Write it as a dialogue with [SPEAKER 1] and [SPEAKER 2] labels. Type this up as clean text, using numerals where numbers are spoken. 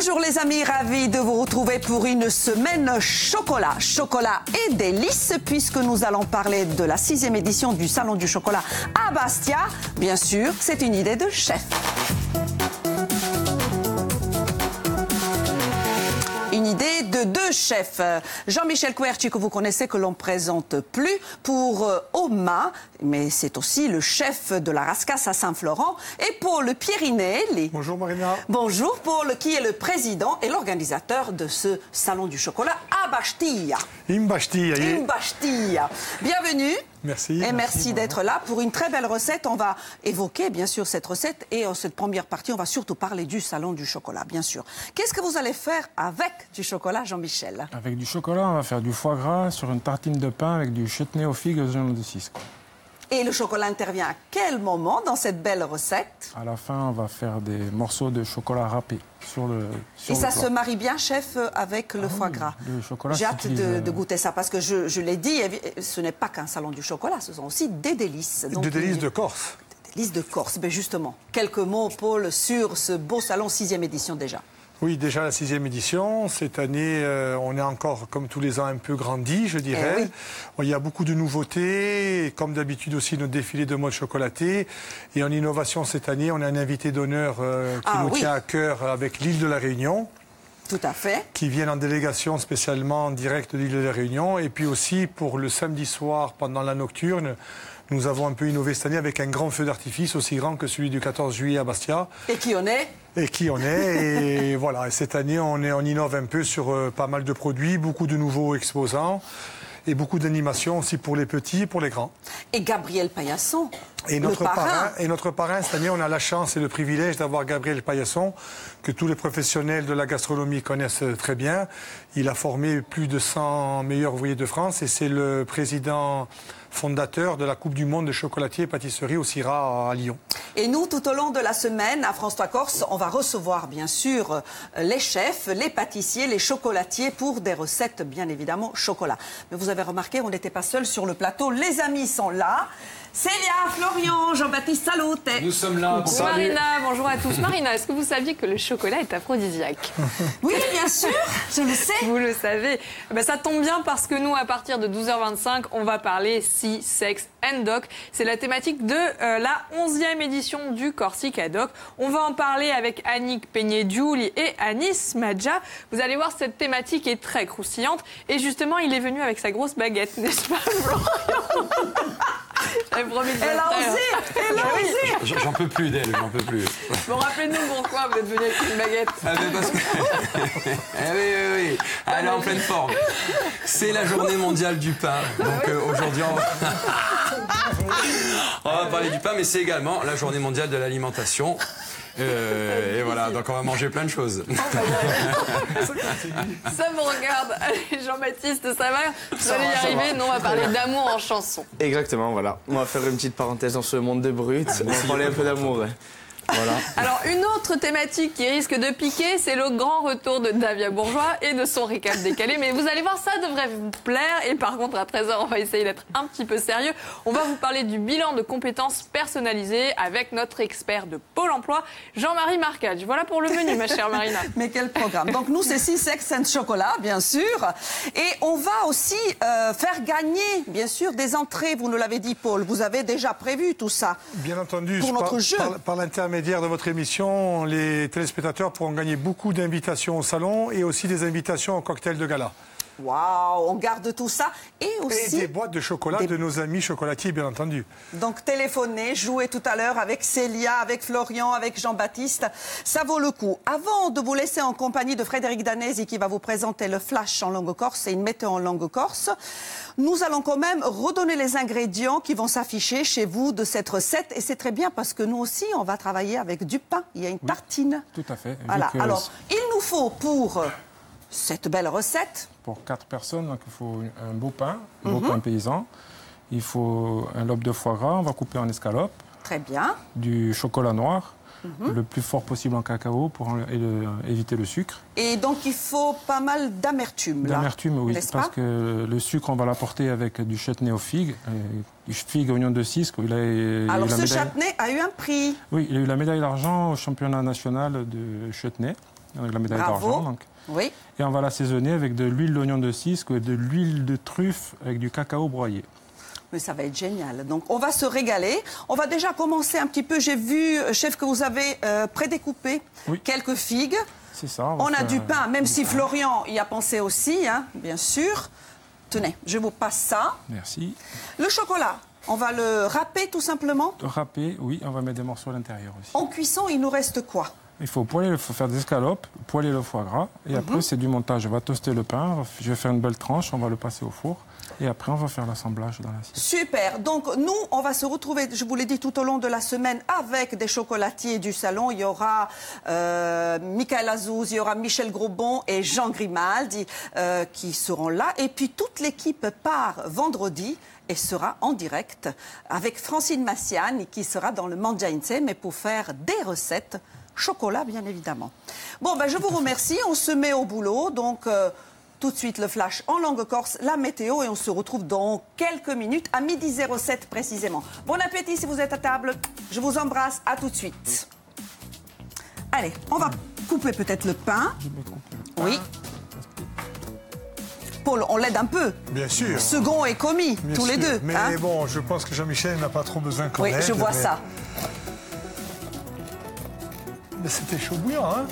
[SPEAKER 1] Bonjour les amis, ravis de vous retrouver pour une semaine chocolat. Chocolat et délices, puisque nous allons parler de la 6e édition du Salon du chocolat à Bastia. Bien sûr, c'est une idée de chef. Une idée de deux chefs. Jean-Michel Querci, que vous connaissez, que l'on ne présente plus, pour Oma, mais c'est aussi le chef de la Rascasse à Saint-Florent, et Paul Pierinelli.
[SPEAKER 2] Bonjour Marina.
[SPEAKER 1] Bonjour Paul, qui est le président et l'organisateur de ce Salon du chocolat à Bastia.
[SPEAKER 2] In Bastia.
[SPEAKER 1] In Bastia. Bienvenue.
[SPEAKER 2] Merci.
[SPEAKER 1] Et merci d'être là pour une très belle recette. On va évoquer bien sûr cette recette et en cette première partie, on va surtout parler du salon du chocolat, bien sûr. Qu'est-ce que vous allez faire avec du chocolat, Jean-Michel?
[SPEAKER 3] Avec du chocolat, on va faire du foie gras sur une tartine de pain avec du chutney aux figues aux oignons de 6.
[SPEAKER 1] Et le chocolat intervient à quel moment dans cette belle recette?
[SPEAKER 3] À la fin, on va faire des morceaux de chocolat râpé sur le
[SPEAKER 1] Et ça
[SPEAKER 3] plat.
[SPEAKER 1] se marie bien, chef, avec le foie gras.
[SPEAKER 3] Le chocolat
[SPEAKER 1] J'ai hâte
[SPEAKER 3] s'utilise,
[SPEAKER 1] de goûter ça, parce que je l'ai dit, ce n'est pas qu'un salon du chocolat, ce sont aussi des délices.
[SPEAKER 2] Des délices de Corse.
[SPEAKER 1] Des délices de Corse. Mais justement, quelques mots, Paul, sur ce beau salon 6e édition déjà.
[SPEAKER 2] Oui, déjà la 6e édition. Cette année, on est encore, comme tous les ans, un peu grandi, je dirais.
[SPEAKER 1] Oui.
[SPEAKER 2] Il y a beaucoup de nouveautés. Et comme d'habitude aussi, notre défilé de mode chocolaté. Et en innovation cette année, on a un invité d'honneur qui nous tient à cœur avec l'île de la Réunion.
[SPEAKER 1] Tout à fait.
[SPEAKER 2] Qui viennent en délégation spécialement en direct de l'île de la Réunion. Et puis aussi, pour le samedi soir, pendant la nocturne, nous avons un peu innové cette année avec un grand feu d'artifice aussi grand que celui du 14 juillet à Bastia.
[SPEAKER 1] Et qui on est?
[SPEAKER 2] Et qui on est. Et voilà, et cette année, on innove un peu sur pas mal de produits, beaucoup de nouveaux exposants et beaucoup d'animations aussi pour les petits et pour les grands.
[SPEAKER 1] Et Gabriel Paillasson,
[SPEAKER 2] et notre parrain, cette année, on a la chance et le privilège d'avoir Gabriel Paillasson, que tous les professionnels de la gastronomie connaissent très bien. Il a formé plus de 100 meilleurs ouvriers de France et c'est le président fondateur de la Coupe du Monde de chocolatiers et pâtisseries au Syrah à Lyon.
[SPEAKER 1] Et nous, tout au long de la semaine, à France 3 Corse, on va recevoir bien sûr les chefs, les pâtissiers, les chocolatiers pour des recettes, bien évidemment, chocolat. Mais vous avez remarqué, on n'était pas seuls sur le plateau. Les amis sont là. Célia, Florian, Jean-Baptiste Salote.
[SPEAKER 4] Nous sommes là.
[SPEAKER 5] Bonjour Marina, bonjour à tous. Marina, est-ce que vous saviez que le chocolat est aphrodisiaque?
[SPEAKER 1] Oui, bien sûr, je le sais.
[SPEAKER 5] Vous le savez. Ben, ça tombe bien parce que nous, à partir de 12h25, on va parler Si, Sex and Doc. C'est la thématique de la 11e édition du Corsica ad Hoc. On va en parler avec Annick Peigné-Giuli et Anis Madja. Vous allez voir, cette thématique est très croustillante. Et justement, il est venu avec sa grosse baguette, n'est-ce pas, Florian? Elle
[SPEAKER 1] a osé.
[SPEAKER 4] J'en peux plus d'elle, j'en peux plus.
[SPEAKER 5] Bon, rappelez-nous pourquoi vous êtes venu avec une baguette.
[SPEAKER 4] Ah ben parce que... oui. Elle est en pleine forme. C'est la journée mondiale du pain. Donc aujourd'hui, on va parler du pain, mais c'est également la journée mondiale de l'alimentation. Et voilà, donc on va manger plein de choses.
[SPEAKER 5] Ça me regarde. Allez, Jean-Baptiste, ça va? Vous allez y arriver? Non, on va parler d'amour en chanson.
[SPEAKER 6] Exactement, voilà. On va faire une petite parenthèse dans ce monde de brut. On va parler un peu d'amour. Voilà.
[SPEAKER 5] Alors, une autre thématique qui risque de piquer, c'est le grand retour de Davia Bourgeois et de son récap décalé. Mais vous allez voir, ça devrait vous plaire. Et par contre, à 13h, on va essayer d'être un petit peu sérieux. On va vous parler du bilan de compétences personnalisées avec notre expert de Pôle emploi, Jean-Marie Marcage. Voilà pour le menu, ma chère Marina.
[SPEAKER 1] Mais quel programme. Donc nous, c'est 6 Sex and Chocolat, bien sûr. Et on va aussi faire gagner, bien sûr, des entrées. Vous nous l'avez dit, Paul. Vous avez déjà prévu tout ça.
[SPEAKER 2] Bien entendu.
[SPEAKER 1] Pour notre jeu.
[SPEAKER 2] Par l'intermédiaire de votre émission, les téléspectateurs pourront gagner beaucoup d'invitations au salon et aussi des invitations au cocktail de gala.
[SPEAKER 1] Waouh, on garde tout ça. Et aussi...
[SPEAKER 2] Et des boîtes de chocolat de nos amis chocolatiers, bien entendu.
[SPEAKER 1] Donc téléphonez, jouez tout à l'heure avec Célia, avec Florian, avec Jean-Baptiste. Ça vaut le coup. Avant de vous laisser en compagnie de Frédéric Danesi qui va vous présenter le flash en langue corse et une météo en langue corse, nous allons quand même redonner les ingrédients qui vont s'afficher chez vous de cette recette. Et c'est très bien parce que nous aussi, on va travailler avec du pain. Il y a une tartine.
[SPEAKER 3] Tout à fait.
[SPEAKER 1] Voilà. Alors, il nous faut pour cette belle recette...
[SPEAKER 3] Pour 4 personnes, donc il faut un beau pain paysan. Il faut un lobe de foie gras, on va couper en escalopes.
[SPEAKER 1] Très bien.
[SPEAKER 3] Du chocolat noir, le plus fort possible en cacao pour éviter le sucre.
[SPEAKER 1] Et donc il faut pas mal d'amertume.
[SPEAKER 3] D'amertume, oui, parce que le sucre, on va l'apporter avec du chutney aux figues, du figue oignon de Cisque.
[SPEAKER 1] Alors ce chutney a eu un prix.
[SPEAKER 3] Oui, il a eu la médaille d'argent au championnat national de chutney. avec la médaille
[SPEAKER 1] Bravo.
[SPEAKER 3] d'argent. Donc.
[SPEAKER 1] Oui.
[SPEAKER 3] Et on va l'assaisonner avec de l'huile d'oignon de cisque et de l'huile de truffe avec du cacao broyé.
[SPEAKER 1] Mais ça va être génial. Donc, on va se régaler. On va déjà commencer un petit peu. J'ai vu, chef, que vous avez prédécoupé quelques figues.
[SPEAKER 3] C'est ça.
[SPEAKER 1] On a du pain, même si Florian y a pensé aussi, hein, bien sûr. Tenez, je vous passe ça.
[SPEAKER 3] Merci.
[SPEAKER 1] Le chocolat, on va le râper tout simplement.
[SPEAKER 3] Râper, oui, on va mettre des morceaux à l'intérieur aussi.
[SPEAKER 1] En cuisson, il nous reste quoi?
[SPEAKER 3] Il faut faire des escalopes, poêler le foie gras. Et après, c'est du montage. On va toaster le pain, je vais faire une belle tranche, on va le passer au four. Et après, on va faire l'assemblage dans l'assiette.
[SPEAKER 1] Super. Donc, nous, on va se retrouver, je vous l'ai dit, tout au long de la semaine avec des chocolatiers du salon. Il y aura Michael Azouz, il y aura Michel Grosbon et Jean Grimaldi qui seront là. Et puis, toute l'équipe part vendredi et sera en direct avec Francine Massiane qui sera dans le Mangia Insieme, mais pour faire des recettes chocolat, bien évidemment. Bon, ben, je vous remercie. On se met au boulot. Donc, tout de suite, le flash en langue corse, la météo, et on se retrouve dans quelques minutes, à 12h07 précisément. Bon appétit si vous êtes à table. Je vous embrasse. À tout de suite. Allez, on va couper peut-être le pain. Oui. Paul, on l'aide un peu.
[SPEAKER 2] Bien sûr.
[SPEAKER 1] Second et commis,
[SPEAKER 2] Bien
[SPEAKER 1] tous les
[SPEAKER 2] sûr.
[SPEAKER 1] deux.
[SPEAKER 2] Mais
[SPEAKER 1] hein.
[SPEAKER 2] bon, je pense que Jean-Michel n'a pas trop besoin qu'on
[SPEAKER 1] Oui,
[SPEAKER 2] l'aide.
[SPEAKER 1] je vois ça.
[SPEAKER 2] Mais c'était chaud bouillant, hein?